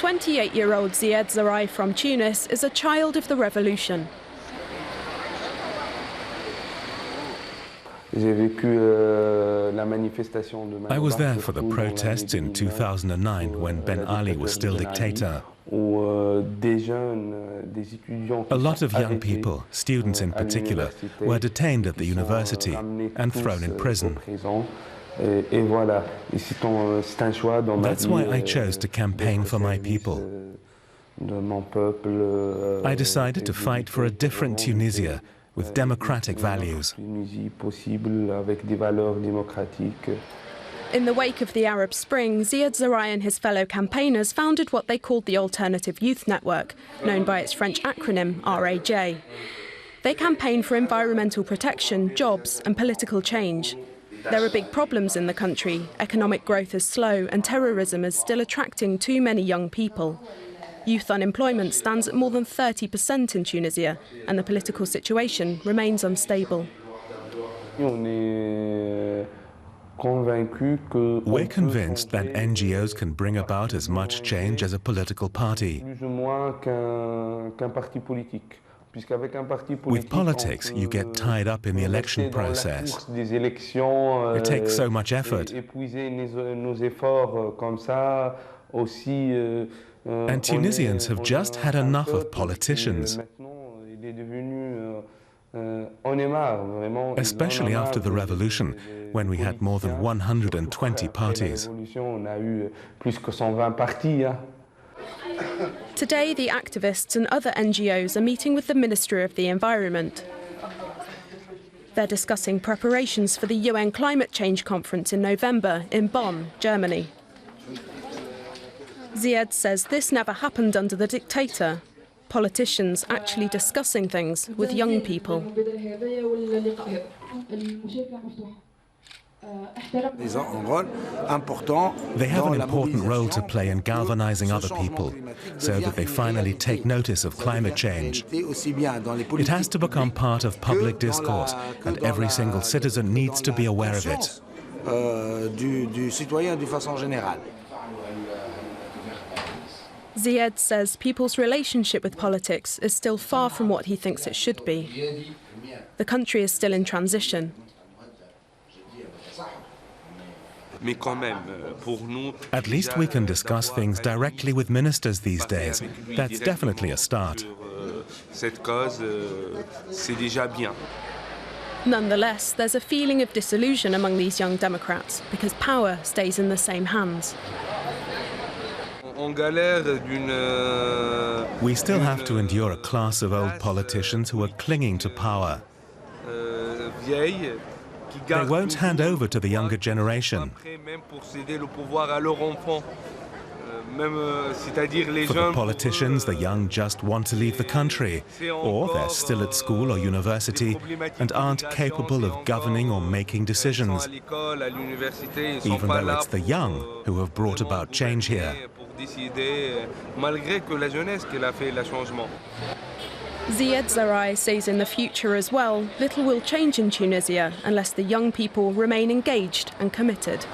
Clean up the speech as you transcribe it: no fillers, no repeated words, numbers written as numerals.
28-year-old Ziad Zarai from Tunis is a child of the revolution. I was there for the protests in 2009 when Ben Ali was still dictator. A lot of young people, students in particular, were detained at the university and thrown in prison. That's why I chose to campaign for my people. I decided to fight for a different Tunisia with democratic values. In the wake of the Arab Spring, Ziad Zarai and his fellow campaigners founded what they called the Alternative Youth Network, known by its French acronym RAJ. They campaign for environmental protection, jobs and political change. There are big problems in the country. Economic growth is slow and terrorism is still attracting too many young people. Youth unemployment stands at more than 30% in Tunisia, and the political situation remains unstable. We're convinced that NGOs can bring about as much change as a political party. With politics, you get tied up in the election process. It takes so much effort. And Tunisians have just had enough of politicians, especially after the revolution, when we had more than 120 parties. Today, the activists and other NGOs are meeting with the Ministry of the Environment. They're discussing preparations for the UN Climate Change Conference in November in Bonn, Germany. Ziad says this never happened under the dictator. Politicians actually discussing things with young people. They have an important role to play in galvanizing other people so that they finally take notice of climate change. It has to become part of public discourse, and every single citizen needs to be aware of it. Ziad says people's relationship with politics is still far from what he thinks it should be. The country is still in transition. At least we can discuss things directly with ministers these days. That's definitely a start. Nonetheless, there's a feeling of disillusion among these young Democrats because power stays in the same hands. We still have to endure a class of old politicians who are clinging to power. They won't hand over to the younger generation. For the politicians, the young just want to leave the country, or they're still at school or university and aren't capable of governing or making decisions, even though it's the young who have brought about change here. Ziad Zarai says in the future as well, little will change in Tunisia unless the young people remain engaged and committed.